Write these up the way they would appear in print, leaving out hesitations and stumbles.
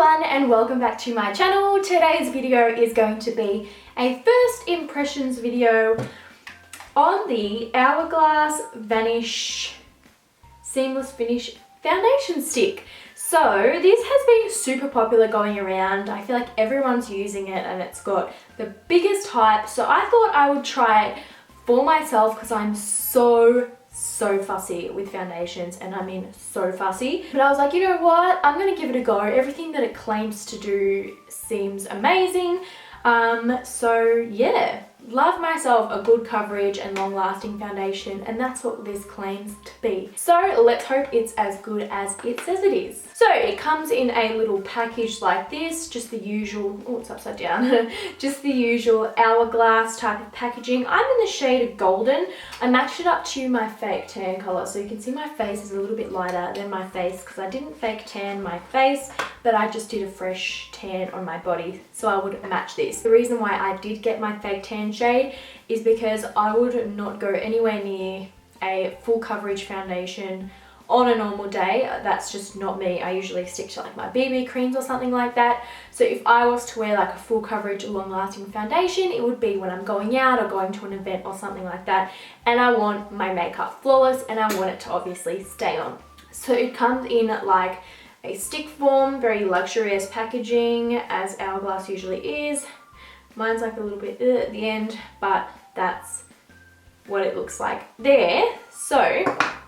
everyone and welcome back to my channel. Today's video is going to be a first impressions video on the Hourglass Vanish Seamless Finish Foundation Stick. So this has been super popular going around. I feel like everyone's using it and it's got the biggest hype. So I thought I would try it for myself because I'm so fussy with foundations, and I mean so fussy. But I was like, you know what, I'm gonna give it a go. Everything that it claims to do seems amazing. So yeah, love myself a good coverage and long lasting foundation, and that's what this claims to be. So let's hope it's as good as it says it is. So it comes in a little package like this, just the usual, oh it's upside down, just the usual hourglass type of packaging. I'm in the shade of golden. I matched it up to my fake tan color, so you can see my face is a little bit lighter than my face because I didn't fake tan my face, but I just did a fresh tan on my body, so I would match this. The reason why I did get my fake tan shade is because I would not go anywhere near a full coverage foundation on a normal day. That's just not me. I usually stick to like my BB creams or something like that. So if I was to wear like a full coverage long lasting foundation, it would be when I'm going out or going to an event or something like that, and I want my makeup flawless and I want it to obviously stay on. So it comes in like a stick form, very luxurious packaging as Hourglass usually is. Mine's like a little bit at the end, but that's what it looks like there. So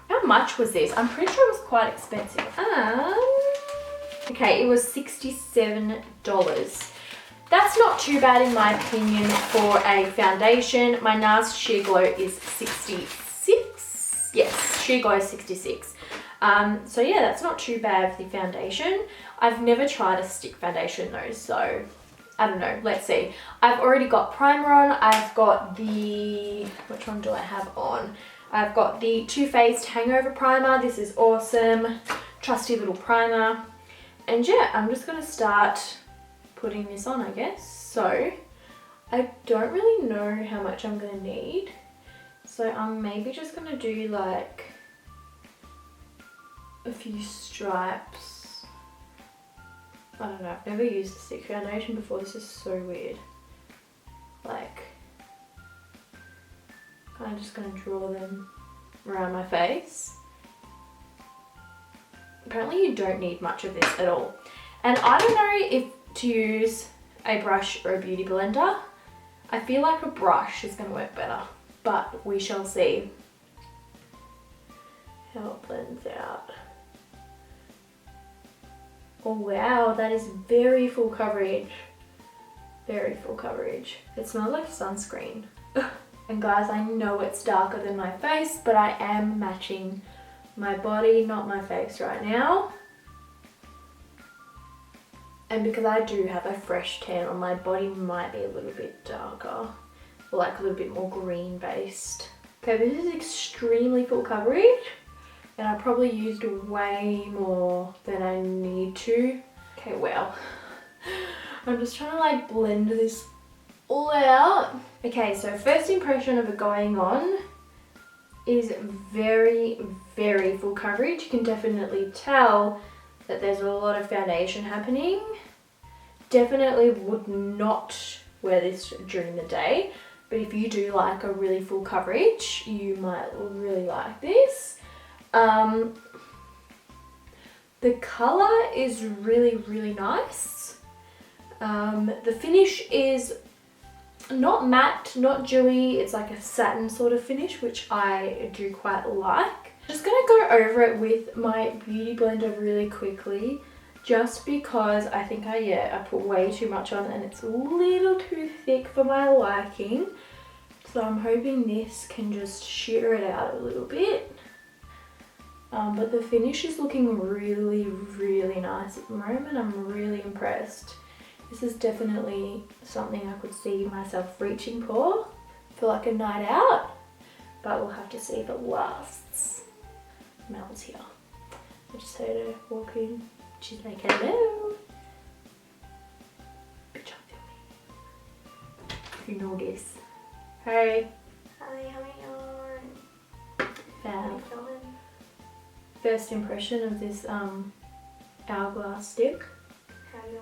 how much was this? I'm pretty sure it was quite expensive. Okay, it was $67. That's not too bad in my opinion for a foundation. My NARS Sheer Glow is 66. Yes, Sheer Glow is 66. So yeah, that's not too bad for the foundation. I've never tried a stick foundation though, so I don't know, let's see. I've already got primer on. I've got the, which one do I have on? I've got the Too Faced Hangover Primer. This is awesome, trusty little primer. And yeah, I'm just gonna start putting this on, I guess. So I don't really know how much I'm gonna need. So I'm maybe just gonna do like a few stripes. I don't know, I've never used a stick foundation before. This is so weird. Like, I'm just gonna draw them around my face. Apparently you don't need much of this at all. And I don't know if to use a brush or a beauty blender. I feel like a brush is gonna work better, but we shall see how it blends out. Oh wow, that is very full coverage. Very full coverage. It smells like sunscreen. And guys, I know it's darker than my face, but I am matching my body, not my face right now. And because I do have a fresh tan on, my body might be a little bit darker, or like a little bit more green based. Okay, this is extremely full coverage. And I probably used way more than I need to. Okay, well, I'm just trying to like blend this all out. Okay, so first impression of it going on is very full coverage. You can definitely tell that there's a lot of foundation happening. Definitely would not wear this during the day, but if you do like a really full coverage, you might really like this. The color is really nice. The finish is not matte, not dewy. It's like a satin sort of finish, which I do quite like. Just gonna go over it with my beauty blender really quickly, just because I think I put way too much on and it's a little too thick for my liking. So I'm hoping this can just sheer it out a little bit. But the finish is looking really nice at the moment. I'm really impressed. This is definitely something I could see myself reaching for like a night out, but we'll have to see if it lasts. Mel's here. I just heard her walk in. She's like, hello. Bitch, I'm filming. You know this. Hey. Hi, how are you? Fab. First impression of this hourglass stick. How do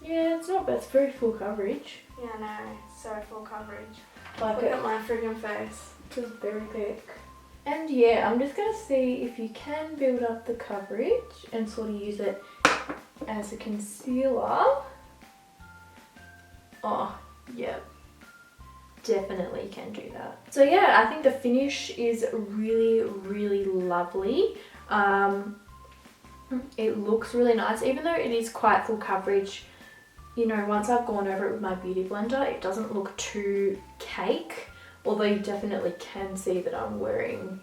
Yeah, it's not bad. It's very full coverage. Yeah, I know. So full coverage. Like Look at my friggin' face. It's very thick. And yeah, I'm just gonna see if you can build up the coverage and sort of use it as a concealer. Oh, yeah. Definitely can do that. So yeah, I think the finish is really, really lovely. It looks really nice, even though it is quite full coverage. You know, once I've gone over it with my beauty blender, it doesn't look too cake, although you definitely can see that I'm wearing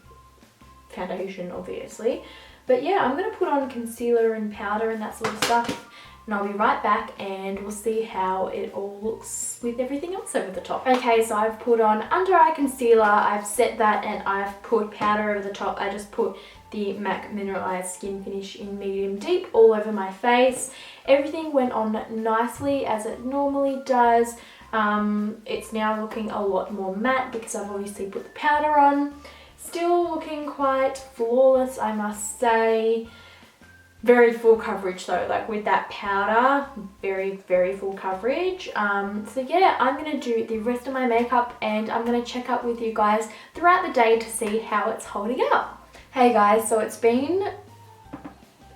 foundation, obviously. But yeah, I'm gonna put on concealer and powder and that sort of stuff, and I'll be right back and we'll see how it all looks with everything else over the top. Okay, so I've put on under eye concealer, I've set that, and I've put powder over the top. I just put the MAC Mineralized Skin Finish in medium deep all over my face. Everything went on nicely as it normally does. It's now looking a lot more matte because I've obviously put the powder on. Still looking quite flawless, I must say. Very full coverage though, like with that powder, very, very full coverage. So yeah, I'm gonna do the rest of my makeup and I'm gonna check up with you guys throughout the day to see how it's holding up. Hey guys, so it's been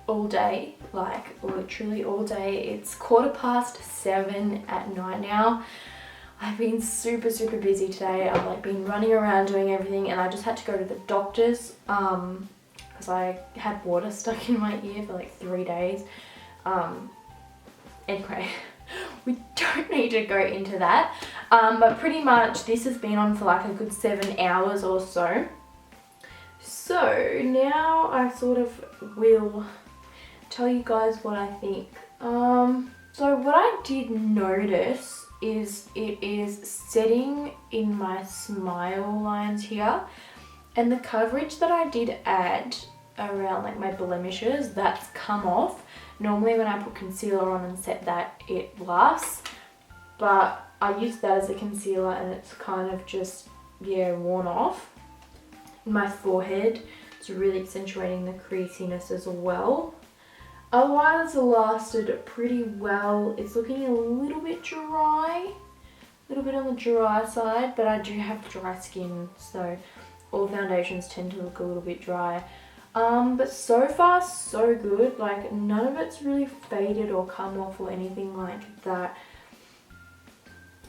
all day, like literally all day. It's 7:15 at night now. I've been super, super busy today. I've like been running around doing everything, and I just had to go to the doctor's because I had water stuck in my ear for like 3 days. Anyway, we don't need to go into that. But pretty much this has been on for like a good 7 hours or so. So now I sort of will tell you guys what I think. So what I did notice is it is setting in my smile lines here, and the coverage that I did add around like my blemishes, that's come off. Normally when I put concealer on and set that, it lasts, but I used that as a concealer and it's kind of just, yeah, worn off. My forehead, it's really accentuating the creasiness as well. Otherwise it lasted pretty well. It's looking a little bit dry, a little bit on the dry side, but I do have dry skin, so all foundations tend to look a little bit dry. But so far so good. Like none of it's really faded or come off or anything like that,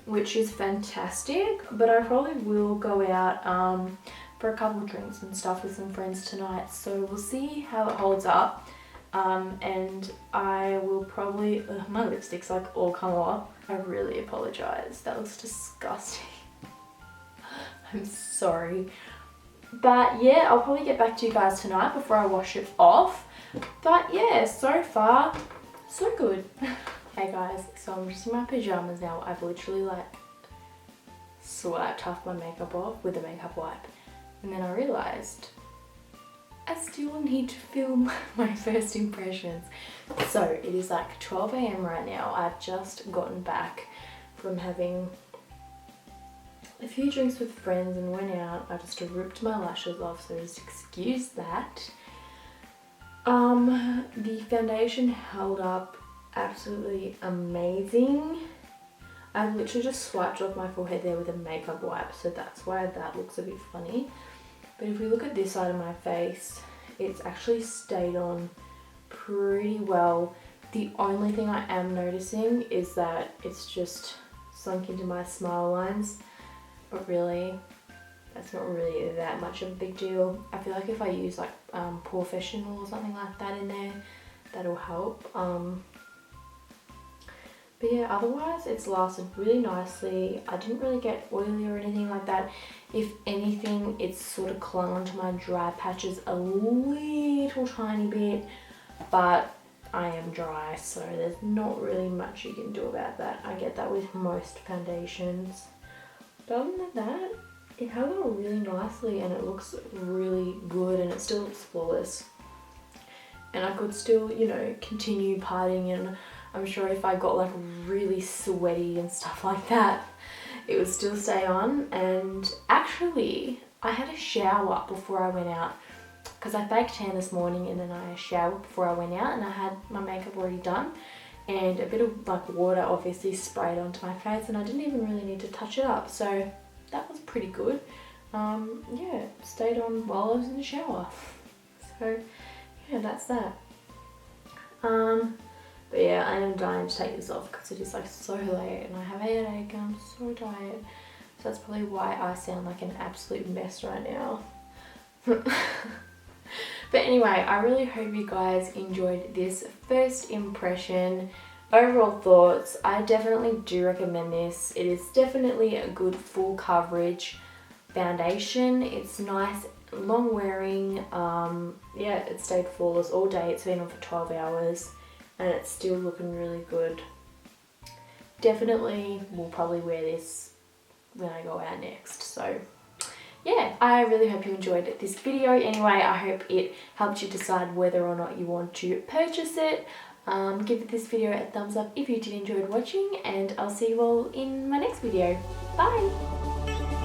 which is fantastic. But I probably will go out for a couple of drinks and stuff with some friends tonight, so we'll see how it holds up. And I will probably, my lipstick's like all come off. I really apologize, that looks disgusting. I'm sorry. But yeah, I'll probably get back to you guys tonight before I wash it off. But yeah, so far so good. Hey guys, so I'm just in my pajamas now. I've literally like swiped half my makeup off with a makeup wipe, and then I realised I still need to film my first impressions. So it is like 12 AM right now. I've just gotten back from having a few drinks with friends and went out. I just ripped my lashes off, so just excuse that. The foundation held up absolutely amazing. I've literally just swiped off my forehead there with a makeup wipe, so that's why that looks a bit funny. But if we look at this side of my face, it's actually stayed on pretty well. The only thing I am noticing is that it's just sunk into my smile lines, but really, that's not really that much of a big deal. I feel like if I use like Professional or something like that in there, that'll help. But yeah, otherwise it's lasted really nicely. I didn't really get oily or anything like that. If anything, it's sort of clung onto my dry patches a little tiny bit, but I am dry, so there's not really much you can do about that. I get that with most foundations. But other than that, it held out really nicely and it looks really good, and it still looks flawless. And I could still, you know, continue partying, and I'm sure if I got like really sweaty and stuff like that, it would still stay on. And actually, I had a shower before I went out because I fake tan this morning, and then I showered before I went out and I had my makeup already done. and a bit of like water obviously sprayed onto my face, and I didn't even really need to touch it up, so that was pretty good. Yeah, stayed on while I was in the shower. So yeah, that's that. But yeah, I am dying to take this off because it is like so late and I have a headache and I'm so tired. So that's probably why I sound like an absolute mess right now. But anyway, I really hope you guys enjoyed this first impression. Overall thoughts, I definitely do recommend this. It is definitely a good full coverage foundation. It's nice, long wearing. Yeah, it stayed flawless all day. It's been on for 12 hours and it's still looking really good. Definitely will probably wear this when I go out next. So yeah, I really hope you enjoyed this video. Anyway, I hope it helped you decide whether or not you want to purchase it. Give this video a thumbs up if you did enjoy watching, and I'll see you all in my next video. Bye!